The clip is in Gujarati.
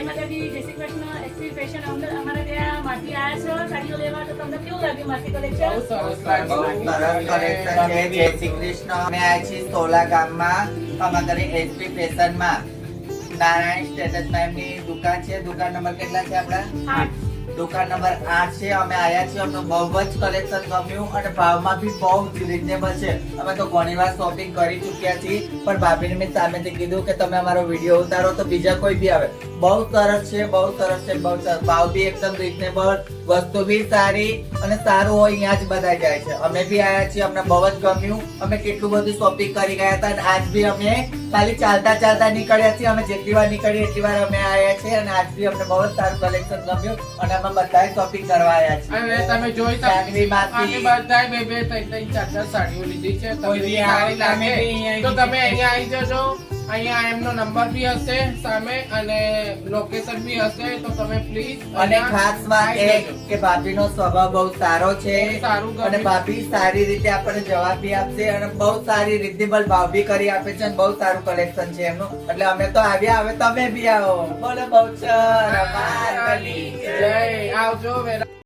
જય માતાજી, જય શ્રી કૃષ્ણ. એસપી ફેશન અમારા ત્યાં માસી આવ્યા છો સાડીઓ લેવા, તો તમને કેવું લાગ્યું માસી કલેક્શન? બહુ સરસ કલેક્શન છે. જય શ્રી કૃષ્ણ. અમે આવ્યા છીએ સોલા ગામમાં અમારી એસપી ફેશનમાં. નારાયણ સ્ટેટસમાં એમની દુકાન છે. દુકાન નંબર કેટલા છે આપડા? 8. દુકાન નંબર 8 છે. અમે આયા છીએ, અમને બહુ જ કલેક્શન ગમ્યું અને ભાવમાં બી બહુ જ રીઝનેબલ છે. અમે તો ઘણી વાર શોપિંગ કરી ચૂક્યા છીએ, પણ ભાભીને મેં સામેથી કીધું કે તમે અમારો વિડીયો ઉતારો તો બીજા કોઈ બી આવે. બહુ સરસ છે, બહુ સરસ છે, બહુ સરસ. ભાવ બી એકદમ રીઝનેબલ, વસ્તુ બી સારી અને સારું હોય અહીંયા જ બધા જાય છે. અમે બી આયા છીએ, અમને બહુ જ ગમ્યું. અમે કેટલું બધું શોપિંગ કરી ગયા હતા અને આજ બી અમે ખાલી ચાલતા નીકળ્યા છીએ. અમે જેટલી વાર નીકળીએ એટલી વાર અમે આયા છીએ અને આજ બી અમને બહુ જ સારું કલેક્શન ગમ્યું અને અમે બધાએ શોપિંગ કરવા આયા છીએ. અને તમે જોઈ શકો જાનવી માસી. અમે બધાએ બે બે ત્રણ ચાર સાડીઓ લીધી છે. તમને સારી લાગે તો તમે અહીંયા આવી જજો. અહીંયા એમનો નંબર બી હશે સામે અને લોકેશન બી હશે, તો તમે પ્લીઝ અને ખાસ વાત એ કે ભાભીનો સ્વભાવ બહુ સારો છે સારું ગમે. અને ભાભી સારી રીતે આપણને જવાબ બી આપશે અને બહુ સારી રીઝનેબલ ભાવ બી કરી આપે છે અને બહુ સારું કલેક્શન છે એમનું. એટલે અમે તો આવ્યા, હવે તમે બી આવો. બોલો બહુચર. જય આવજો.